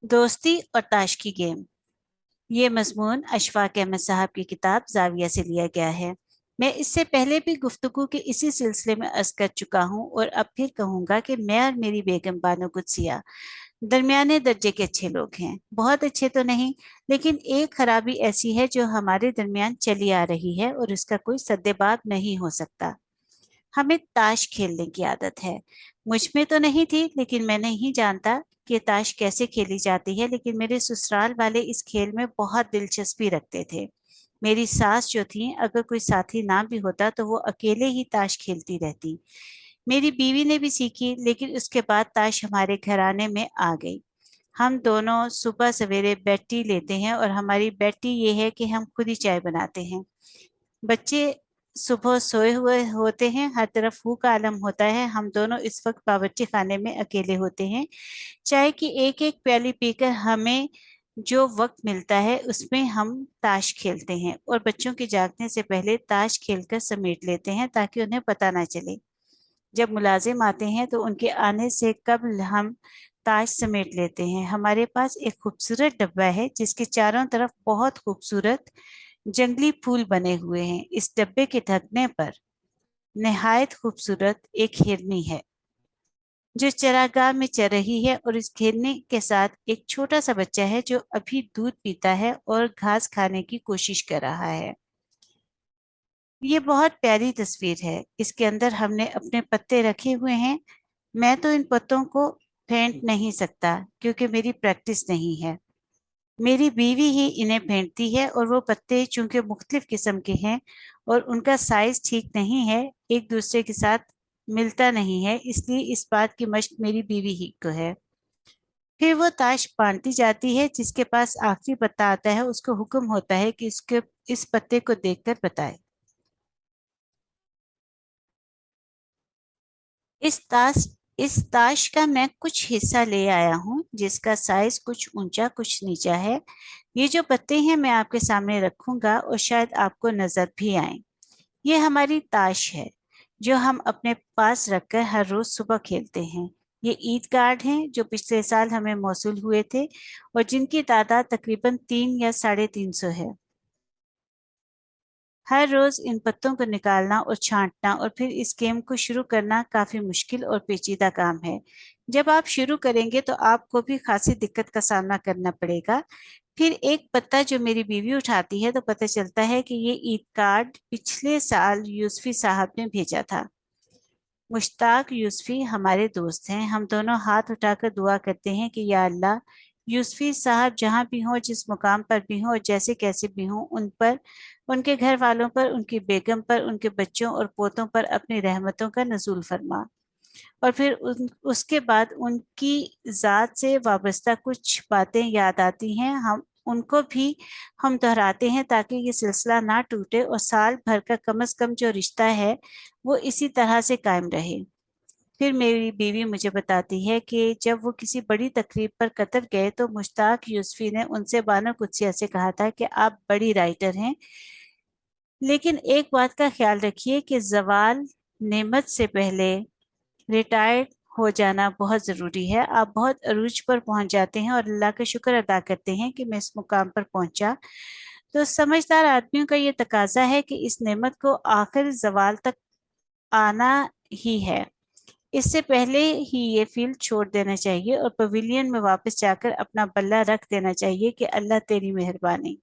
दोस्ती और ताश की गेम। ये मजमून अशफाक अहमद साहब की किताब जाविया से लिया गया है। मैं इससे पहले भी गुफ्तगू के इसी सिलसिले में अर्ज कर चुका हूँ और अब फिर कहूँगा कि मैं और मेरी बेगम बानो कुदसिया दरमियाने दर्जे के अच्छे लोग हैं। बहुत अच्छे तो नहीं, लेकिन एक खराबी ऐसी है जो हमारे दरमियान चली आ रही है और इसका कोई सद्देबाब नहीं हो सकता। हमें ताश खेलने की आदत है। मुझ में तो नहीं थी, लेकिन मैं नहीं जानता कि ताश कैसे खेली जाती है, लेकिन मेरे ससुराल वाले इस खेल में बहुत दिलचस्पी रखते थे। मेरी सास जो थी, अगर कोई साथी ना भी होता तो वो अकेले ही ताश खेलती रहती। मेरी बीवी ने भी सीखी, लेकिन उसके बाद ताश हमारे घराने में आ गई। हम दोनों सुबह सवेरे बेड टी लेते हैं और हमारी बेड टी ये है कि हम खुद ही चाय बनाते हैं। बच्चे सुबह सोए हुए होते हैं, हर तरफ फूह का आलम होता है। हम दोनों इस वक्त बावर्ची खाने में अकेले होते हैं। चाय की एक एक प्याली पीकर हमें जो वक्त मिलता है उसमें हम ताश खेलते हैं और बच्चों के जागने से पहले ताश खेलकर समेट लेते हैं ताकि उन्हें पता ना चले। जब मुलाजिम आते हैं तो उनके आने से कबल हम ताश समेट लेते हैं। हमारे पास एक खूबसूरत डब्बा है जिसके चारों तरफ बहुत खूबसूरत जंगली फूल बने हुए हैं। इस डब्बे के ढकने पर निहायत खूबसूरत एक हिरनी है जो चरागाह में चर रही है, और इस हिरनी के साथ एक छोटा सा बच्चा है जो अभी दूध पीता है और घास खाने की कोशिश कर रहा है। ये बहुत प्यारी तस्वीर है। इसके अंदर हमने अपने पत्ते रखे हुए हैं। मैं तो इन पत्तों को फेंट नहीं सकता क्योंकि मेरी प्रैक्टिस नहीं है। मेरी बीवी ही इन्हें फेंटती है, और वो पत्ते चूंकि मुख्तलिफ किस्म के हैं और उनका साइज ठीक नहीं है, एक दूसरे के साथ मिलता नहीं है, इसलिए इस बात की मश्क मेरी बीवी ही को है। फिर वो ताश बांटती जाती है। जिसके पास आखिरी पत्ता आता है उसको हुक्म होता है कि इसके इस पत्ते को देखकर बताए। इस ताश इस ताश का मैं कुछ हिस्सा ले आया हूँ जिसका साइज कुछ ऊंचा कुछ नीचा है। ये जो पत्ते हैं मैं आपके सामने रखूंगा और शायद आपको नजर भी आए। ये हमारी ताश है जो हम अपने पास रखकर हर रोज सुबह खेलते हैं। ये ईद कार्ड हैं जो पिछले साल हमें मौसूल हुए थे और जिनकी तादाद तकरीबन 3 या 350 है। हर रोज इन पत्तों को निकालना और छांटना और फिर इस गेम को शुरू करना काफी मुश्किल और पेचीदा काम है। जब आप शुरू करेंगे तो आपको भी खासी दिक्कत का सामना करना पड़ेगा। फिर एक पत्ता जो मेरी बीवी उठाती है तो पता चलता है कि ये ईद कार्ड पिछले साल यूसफी साहब ने भेजा था। मुश्ताक यूसफी हमारे दोस्त हैं। हम दोनों हाथ उठाकर दुआ करते हैं कि या अल्लाह, यूसफी साहब जहाँ भी हों, जिस मुकाम पर भी हों और जैसे कैसे भी हों, उन पर, उनके घर वालों पर, उनकी बेगम पर, उनके बच्चों और पोतों पर अपनी रहमतों का नजूल फरमा। और फिर उसके बाद उनकी ज़ात से वाबस्ता कुछ बातें याद आती हैं, हम उनको भी हम दोहराते हैं ताकि ये सिलसिला ना टूटे और साल भर का कम से कम जो रिश्ता है वो इसी तरह से कायम रहे। फिर मेरी बीवी मुझे बताती है कि जब वो किसी बड़ी तकरीब पर कतर गए तो मुश्ताक यूसुफी ने उनसे बानो कुदसिया से कहा था कि आप बड़ी राइटर हैं, लेकिन एक बात का ख्याल रखिए कि जवाल नेमत से पहले रिटायर्ड हो जाना बहुत ज़रूरी है। आप बहुत अरूज पर पहुंच जाते हैं और अल्लाह का शुक्र अदा करते हैं कि मैं इस मुकाम पर पहुंचा। तो समझदार आदमियों का ये तकाजा है कि इस नेमत को आखिर जवाल तक आना ही है। इससे पहले ही ये फील्ड छोड़ देना चाहिए और पवेलियन में वापस जाकर अपना बल्ला रख देना चाहिए कि अल्लाह तेरी मेहरबानी।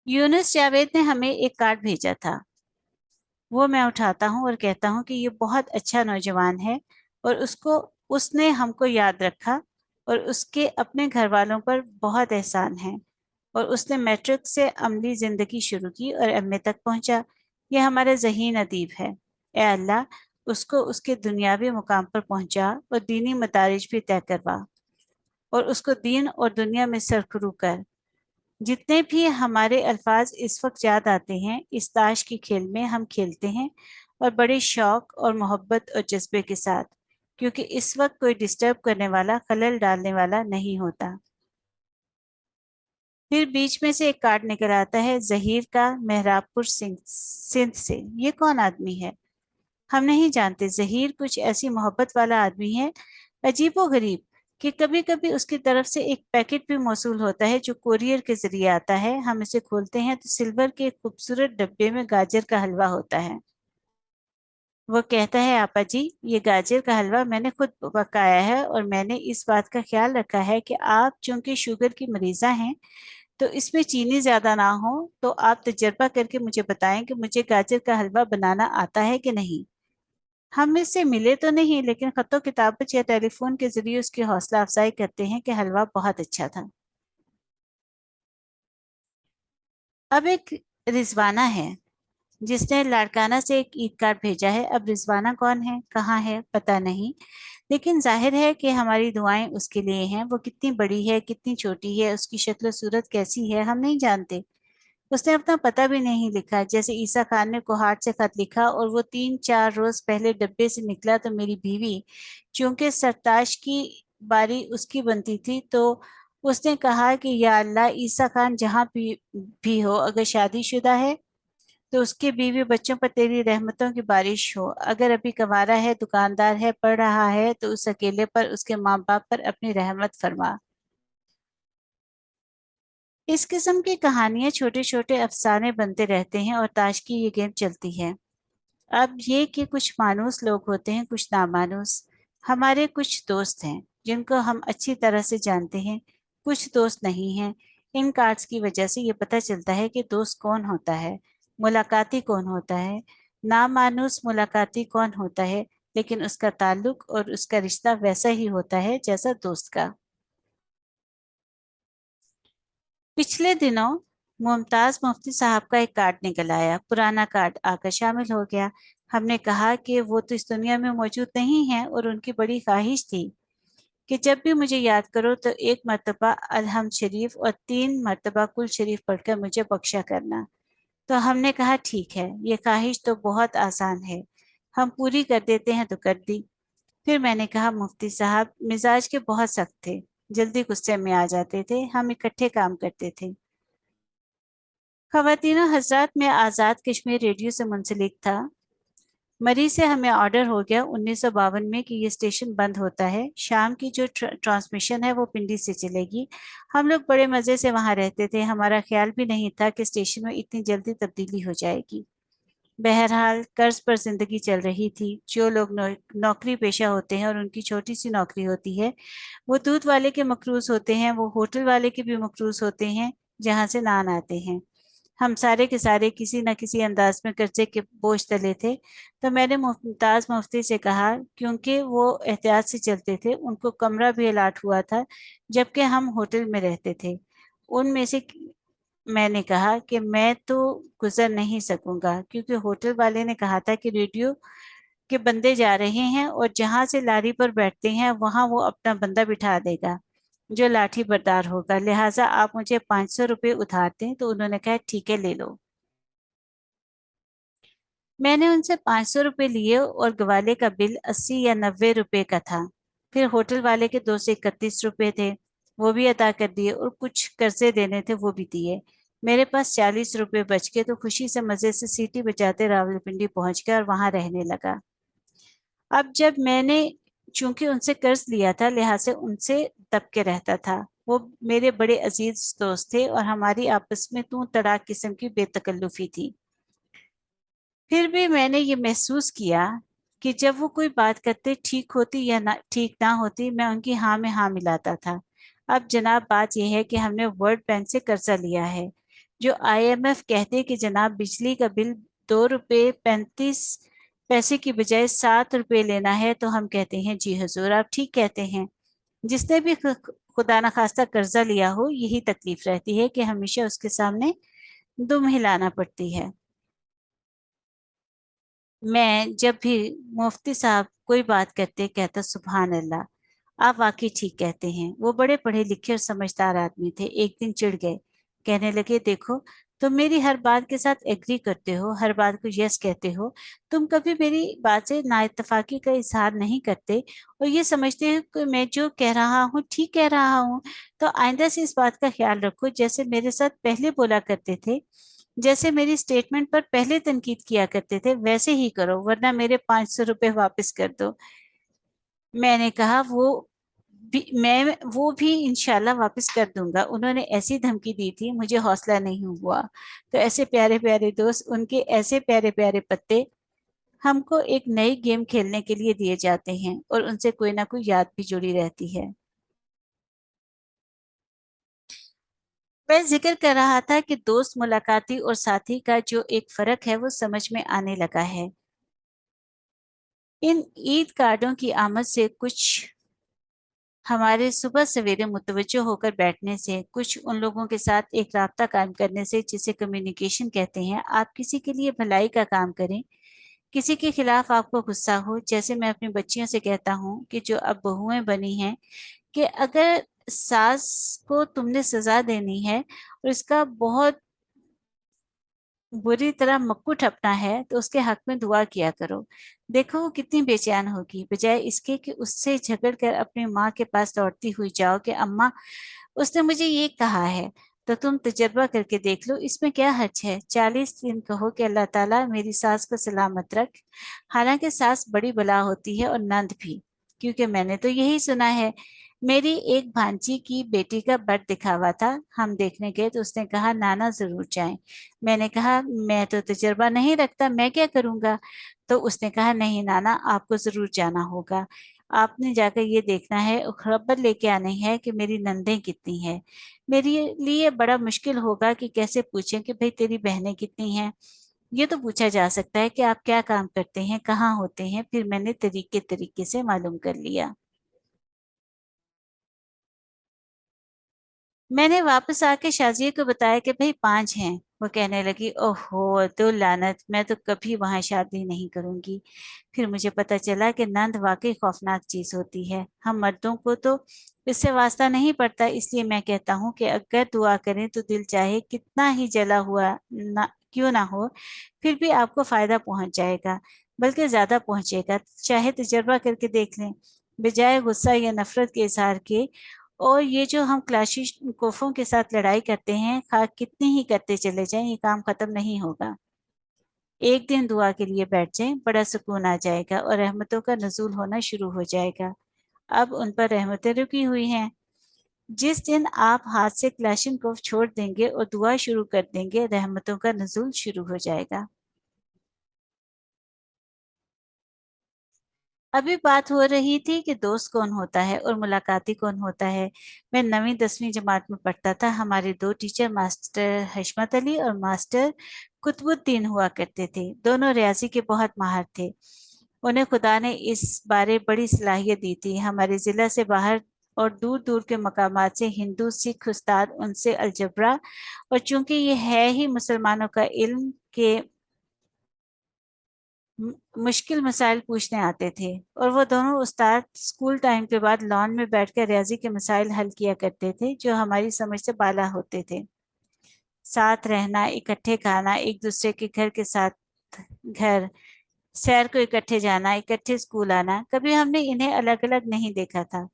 यूनुस जावेद ने हमें एक कार्ड भेजा था। वो मैं उठाता हूँ और कहता हूँ कि ये बहुत अच्छा नौजवान है और उसको उसने हमको याद रखा और उसके अपने घर वालों पर बहुत एहसान है, और उसने मैट्रिक से अमली जिंदगी शुरू की और एमए तक पहुंचा। यह हमारा ज़हीन अदीब है। ए अल्लाह, उसको उसके दुनियावी मुकाम पर पहुंचा और दीनी मदारिज भी तय करवा, और उसको दीन और दुनिया में सरखरू कर। जितने भी हमारे अल्फाज इस वक्त याद आते हैं, इस ताश की खेल में हम खेलते हैं और बड़े शौक और मोहब्बत और जज्बे के साथ, क्योंकि इस वक्त कोई डिस्टर्ब करने वाला, खलल डालने वाला नहीं होता। फिर बीच में से एक कार्ड निकल आता है, जहीर का, मेहराबपुर सिंह सिंध से। ये कौन आदमी है? हम नहीं जानते। जहीर कुछ ऐसी मोहब्बत वाला आदमी है। अजीबो गरीब कि कभी कभी उसकी तरफ से एक पैकेट भी मौसूल होता है जो कोरियर के जरिए आता है। हम इसे खोलते हैं तो सिल्वर के एक खूबसूरत डब्बे में गाजर का हलवा होता है। वो कहता है, आपा जी, ये गाजर का हलवा मैंने खुद पकाया है और मैंने इस बात का ख्याल रखा है कि आप चूंकि शुगर की मरीजा हैं तो इसमें चीनी ज्यादा ना हो। तो आप तजर्बा करके मुझे बताएं कि मुझे गाजर का हलवा बनाना आता है कि नहीं। हम इससे मिले तो नहीं, लेकिन खतों किताबत या टेलीफोन के जरिए उसकी हौसला अफजाई करते हैं कि हलवा बहुत अच्छा था। अब एक रिजवाना है जिसने लाड़काना से एक ईद कार्ड भेजा है। अब रिजवाना कौन है, कहाँ है, पता नहीं, लेकिन जाहिर है कि हमारी दुआएं उसके लिए हैं। वो कितनी बड़ी है, कितनी छोटी है, उसकी शक्ल सूरत कैसी है, हम नहीं जानते। उसने अपना पता भी नहीं लिखा। जैसे ईसा खान ने कोहाट से खत लिखा और वो 3-4 रोज पहले डब्बे से निकला तो मेरी बीवी, चूंकि सरताज की बारी उसकी बनती थी, तो उसने कहा कि या अल्लाह, ईसा खान जहाँ भी हो, अगर शादीशुदा है तो उसके बीवी बच्चों पर तेरी रहमतों की बारिश हो। अगर अभी कंवारा है, दुकानदार है, पढ़ रहा है, तो उस अकेले पर, उसके माँ बाप पर अपनी रहमत फरमा। इस किस्म की कहानियां छोटे छोटे अफसाने बनते रहते हैं और ताश की ये गेम चलती है। अब ये कि कुछ मानूस लोग होते हैं, कुछ नामानूस। हमारे कुछ दोस्त हैं जिनको हम अच्छी तरह से जानते हैं, कुछ दोस्त नहीं हैं। इन कार्ड्स की वजह से ये पता चलता है कि दोस्त कौन होता है, मुलाकाती कौन होता है। नामानूस मुलाकाती कौन होता है, लेकिन उसका ताल्लुक और उसका रिश्ता वैसा ही होता है जैसा दोस्त का। पिछले दिनों मुमताज मुफ्ती साहब का एक कार्ड निकल आया, पुराना कार्ड आकर शामिल हो गया। हमने कहा कि वो तो इस दुनिया में मौजूद नहीं है और उनकी बड़ी ख्वाहिश थी कि जब भी मुझे याद करो तो एक मर्तबा अलहम्द शरीफ और 3 मर्तबा कुल शरीफ पढ़कर मुझे बख्शा करना। तो हमने कहा ठीक है, ये ख्वाहिश तो बहुत आसान है, हम पूरी कर देते हैं। तो कर दी। फिर मैंने कहा, मुफ्ती साहब मिजाज के बहुत सख्त थे, जल्दी गुस्से में आ जाते थे, हम इकट्ठे काम करते थे। ख़वातीनो हज़रात, में आज़ाद कश्मीर रेडियो से मुंसलिक था। मरी से हमें ऑर्डर हो गया 1952 में कि ये स्टेशन बंद होता है। शाम की जो ट्रांसमिशन है वो पिंडी से चलेगी। हम लोग बड़े मज़े से वहाँ रहते थे, हमारा ख्याल भी नहीं था कि स्टेशन में इतनी जल्दी तब्दीली हो जाएगी। बहरहाल कर्ज पर जिंदगी चल रही थी। जो लोग नौकरी पेशा होते हैं और उनकी छोटी सी नौकरी होती है, वो दूध वाले के मकरूज होते हैं, वो होटल वाले के भी मकरूज होते हैं जहाँ से नान आते हैं। हम सारे के सारे किसी न किसी अंदाज में कर्जे के बोझ तले थे। तो मैंने मुमताज मुफ्ती से कहा, क्योंकि वो एहतियात से चलते थे, उनको कमरा भी अलाट हुआ था जबकि हम होटल में रहते थे। उनमें से मैंने कहा कि मैं तो गुजर नहीं सकूंगा, क्योंकि होटल वाले ने कहा था कि रेडियो के बंदे जा रहे हैं और जहां से लारी पर बैठते हैं वहां वो अपना बंदा बिठा देगा जो लाठी बरदार होगा, लिहाजा आप मुझे 500 रुपये उधार दें। तो उन्होंने कहा ठीक है, ले लो। मैंने उनसे 500 रुपये लिए और गवाले का बिल 80 या 90 रुपए का था। फिर होटल वाले के 231 रुपये थे, वो भी अदा कर दिए, और कुछ कर्जे देने थे वो भी दिए। मेरे पास 40 रुपये बच गए। तो खुशी से मजे से सीटी बजाते रावलपिंडी पहुंच गया और वहां रहने लगा। अब जब मैंने, चूंकि उनसे कर्ज लिया था, लिहाजा उनसे दब के रहता था। वो मेरे बड़े अजीज दोस्त थे और हमारी आपस में तू तड़ाक किस्म की बेतकल्लुफी थी। फिर भी मैंने ये महसूस किया कि जब वो कोई बात करते, ठीक होती या ना ठीक ना होती, मैं उनकी हाँ में हाँ मिलाता था। अब जनाब, बात यह है कि हमने वर्ल्ड बैंक से कर्जा लिया है। जो आईएमएफ कहते कि जनाब बिजली का बिल 2 रुपये 35 पैसे की बजाय 7 रुपये लेना है, तो हम कहते हैं जी हजूर, आप ठीक कहते हैं। जिसने भी खुदा न खास्ता कर्जा लिया हो, यही तकलीफ रहती है कि हमेशा उसके सामने दुम हिलाना पड़ती है। मैं जब भी मुफ्ती साहब कोई बात करते, कहता सुभान अल्लाह, आप वाकई ठीक कहते हैं। वो बड़े पढ़े लिखे और समझदार आदमी थे। एक दिन चिढ़ गए, कहने लगे, देखो, तुम मेरी हर बात के साथ एग्री करते हो, हर बात को यस कहते हो, तुम कभी मेरी बात से नाइत्तेफाकी का इजहार नहीं करते और ये समझते हो कि मैं जो कह रहा हूँ ठीक कह रहा हूँ। तो आइंदा से इस बात का ख्याल रखो, जैसे मेरे साथ पहले बोला करते थे, जैसे मेरी स्टेटमेंट पर पहले तनकीद किया करते थे, वैसे ही करो, वरना मेरे 500 रुपये वापस कर दो। मैंने कहा वो भी इंशाल्लाह वापस कर दूंगा। उन्होंने ऐसी धमकी दी थी, मुझे हौसला नहीं हुआ। तो ऐसे प्यारे प्यारे दोस्त, उनके ऐसे प्यारे प्यारे पत्ते हमको एक नई गेम खेलने के लिए दिए जाते हैं और उनसे कोई ना कोई याद भी जुड़ी रहती है। मैं जिक्र कर रहा था कि दोस्त, मुलाकाती और साथी का जो एक फर्क है वो समझ में आने लगा है। इन ईद कार्डों की आमद से, कुछ हमारे सुबह सवेरे मुतवज्जो होकर बैठने से, कुछ उन लोगों के साथ एक राब्ता कायम करने से जिसे कम्युनिकेशन कहते हैं। आप किसी के लिए भलाई का काम करें, किसी के खिलाफ आपको गुस्सा हो, जैसे मैं अपनी बच्चियों से कहता हूँ कि जो अब बहुएं बनी हैं, कि अगर सास को तुमने सजा देनी है और इसका बहुत बुरी तरह मक्कू ठपना है तो उसके हक में दुआ किया करो। देखो वो कितनी बेचैन होगी, बजाय इसके कि उससे झगड़ कर अपनी माँ के पास लौटती हुई जाओ कि अम्मा, उसने मुझे ये कहा है, तो तुम तजर्बा करके देख लो, इसमें क्या हर्ज है। 40 दिन कहो कि अल्लाह ताला मेरी सास को सलामत रख। हालांकि सास बड़ी बला होती है और नंद भी, क्योंकि मैंने तो यही सुना है। मेरी एक भांजी की बेटी का बर्थ दिखावा था, हम देखने गए तो उसने कहा नाना जरूर जाएं। मैंने कहा मैं तो तजर्बा नहीं रखता, मैं क्या करूंगा। तो उसने कहा नहीं नाना, आपको जरूर जाना होगा। आपने जाकर ये देखना है और खबर लेके आनी है कि मेरी नंदें कितनी हैं। मेरे लिए बड़ा मुश्किल होगा कि कैसे पूछें कि भाई तेरी बहनें कितनी हैं। ये तो पूछा जा सकता है कि आप क्या काम करते हैं, कहाँ होते हैं, फिर मैंने तरीके तरीके से मालूम कर लिया। मैंने वापस आके शाजिया को बताया कि भाई 5 हैं। वो कहने लगी ओहो तो लानत, मैं तो कभी वहां शादी नहीं करूंगी। फिर मुझे पता चला कि नंद वाकई खौफनाक चीज होती है। हम मर्दों को तो इससे वास्ता नहीं पड़ता, इसलिए मैं कहता हूँ कि अगर दुआ करें तो दिल चाहे कितना ही जला हुआ ना क्यों ना हो, फिर भी आपको फायदा पहुंच जाएगा, बल्कि ज्यादा पहुंचेगा। चाहे तजर्बा करके देख लें, बजाय गुस्सा या नफरत के इजहार के। और ये जो हम क्लाशिकोफों के साथ लड़ाई करते हैं, खा कितनी ही करते चले जाएं, ये काम खत्म नहीं होगा। एक दिन दुआ के लिए बैठ जाएं, बड़ा सुकून आ जाएगा और रहमतों का नजूल होना शुरू हो जाएगा। अब उन पर रहमतें रुकी हुई हैं। जिस दिन आप हाथ से क्लाशिनकोफ छोड़ देंगे और दुआ शुरू कर देंगे, रहमतों का नजूल शुरू हो जाएगा। अभी बात हो रही थी कि दोस्त कौन होता है और मुलाकाती कौन होता है। मैं 9वीं 10वीं जमात में पढ़ता था। हमारे दो टीचर मास्टर हशमत अली और मास्टर कुतुबुद्दीन हुआ करते थे। दोनों रियाजी के बहुत माहिर थे। उन्हें खुदा ने इस बारे बड़ी सलाहियत दी थी। हमारे जिला से बाहर और दूर दूर के मकामात से हिंदू सिख उस्ताद उनसे अलजबरा, और चूंकि ये है ही मुसलमानों का इल्म के मुश्किल मसाइल पूछने आते थे। और वो दोनों उस्ताद स्कूल टाइम के बाद लॉन में बैठकर रियाजी के मसाइल हल किया करते थे जो हमारी समझ से बाला होते थे। साथ रहना, इकट्ठे खाना, एक दूसरे के घर के साथ घर, सैर को इकट्ठे जाना, इकट्ठे स्कूल आना, कभी हमने इन्हें अलग अलग नहीं देखा था।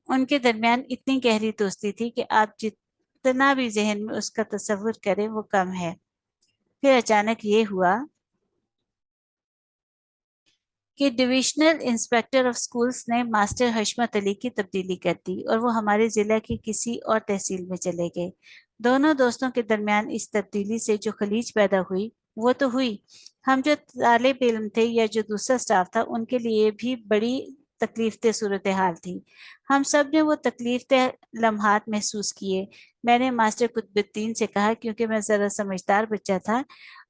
उनके दरमियान इतनी गहरी दोस्ती थी कि आप जितना भी जहन में उसका तस्वुर करें वो कम है। फिर अचानक ये हुआ कि डिविजनल इंस्पेक्टर ऑफ स्कूल्स ने मास्टर हशमत अली की तब्दीली कर दी और वो हमारे जिला की किसी और तहसील में चले गए। दोनों दोस्तों के दरमियान इस तब्दीली से जो खलीज पैदा हुई वो तो हुई, हम जो तालिब इल्म थे या जो दूसरा स्टाफ था उनके लिए भी बड़ी तकलीफ सूरत हाल थी। हम सब ने वो तकलीफ लम्हात महसूस किए। मैंने मास्टर कुतुबुद्दीन से कहा, क्योंकि मैं जरा समझदार बच्चा था,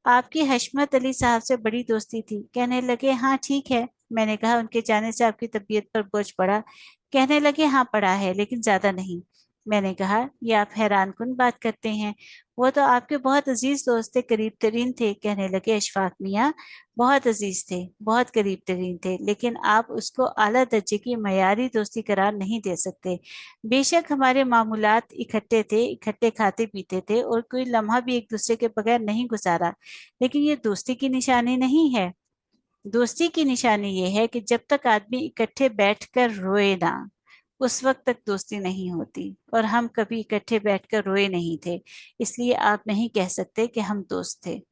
आपकी हशमत अली साहब से बड़ी दोस्ती थी। कहने लगे हाँ ठीक है। मैंने कहा उनके जाने से आपकी तबीयत पर बोझ पड़ा। कहने लगे हाँ पड़ा है, लेकिन ज्यादा नहीं। मैंने कहा ये आप हैरान कुन बात करते हैं, वो तो आपके बहुत अजीज दोस्त थे, करीब तरीन थे। कहने लगे अशफाक मियाँ, बहुत अजीज थे, बहुत करीब तरीन थे, लेकिन आप उसको आला दर्जे की मयारी दोस्ती करार नहीं दे सकते। बेशक हमारे मामूलात इकट्ठे थे, इकट्ठे खाते पीते थे और कोई लम्हा भी एक दूसरे के बगैर नहीं गुजारा, लेकिन ये दोस्ती की निशानी नहीं है। दोस्ती की निशानी ये है कि जब तक आदमी इकट्ठे बैठकर रोए ना, उस वक्त तक दोस्ती नहीं होती। और हम कभी इकट्ठे बैठकर रोए नहीं थे, इसलिए आप नहीं कह सकते कि हम दोस्त थे।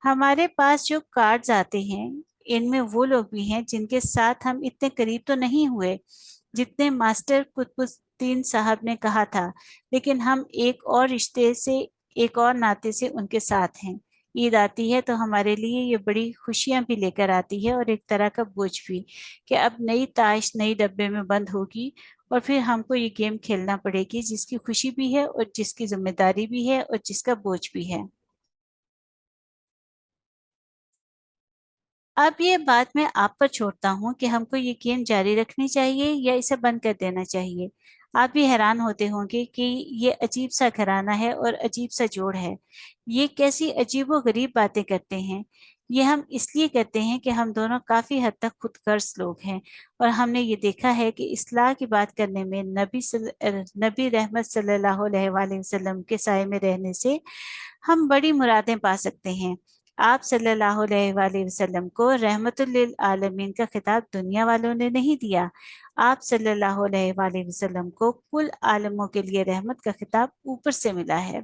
हमारे पास जो कार्ड्स आते हैं, इनमें वो लोग भी हैं जिनके साथ हम इतने करीब तो नहीं हुए जितने मास्टर कुतुबुद्दीन साहब ने कहा था, लेकिन हम एक और रिश्ते से, एक और नाते से उनके साथ हैं। ईद आती है तो हमारे लिए ये बड़ी खुशियां भी लेकर आती है और एक तरह का बोझ भी, कि अब नई ताश नई डब्बे में बंद होगी और फिर हमको ये गेम खेलना पड़ेगी, जिसकी खुशी भी है और जिसकी जिम्मेदारी भी है और जिसका बोझ भी है। अब ये बात मैं आप पर छोड़ता हूँ कि हमको ये गेम जारी रखनी चाहिए या इसे बंद कर देना चाहिए। आप भी हैरान होते होंगे कि ये अजीब सा घराना है और अजीब सा जोड़ है। ये कैसी अजीबो गरीब बातें करते हैं। ये हम इसलिए करते हैं कि हम दोनों काफी हद तक खुदगर्ज लोग हैं, और हमने ये देखा है कि इस्लाह की बात करने में नबी रहमत सल्लल्लाहु अलैहि वसल्लम के साए में रहने से हम बड़ी मुरादें पा सकते हैं। आप सल्लल्लाहु अलैहि वसल्लम को रहमतुल लिल आलमीन का खिताब दुनिया वालों ने नहीं दिया। आप सल्लल्लाहु अलैहि वसल्लम को कुल आलमों के लिए रहमत का खिताब ऊपर से मिला है।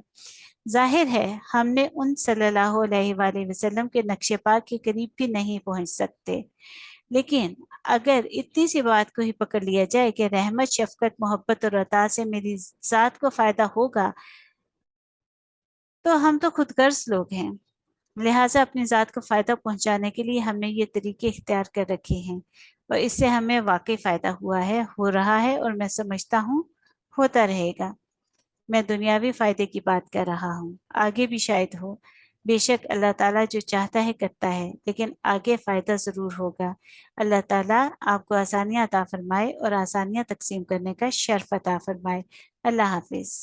जाहिर है हमने उन सल्लल्लाहु अलैहि वसल्लम के नक्शे पा के करीब भी नहीं पहुंच सकते, लेकिन अगर इतनी सी बात को ही पकड़ लिया जाए कि रहमत शफकत मोहब्बत और अता से मेरी जात को फायदा होगा, तो हम तो खुदगर्ज लोग हैं। लिहाजा अपनी ज़ात को फ़ायदा पहुंचाने के लिए हमने ये तरीके इख्तियार कर रखे हैं, और इससे हमें वाकई फ़ायदा हुआ है, हो रहा है, और मैं समझता हूँ होता रहेगा। मैं दुनियावी फ़ायदे की बात कर रहा हूँ, आगे भी शायद हो। बेशक अल्लाह ताला जो चाहता है करता है, लेकिन आगे फ़ायदा ज़रूर होगा। अल्लाह ताला आपको आसानियाँ अता फरमाए और आसानियाँ तकसीम करने का शर्फ अता फरमाए। अल्लाह हाफिज़।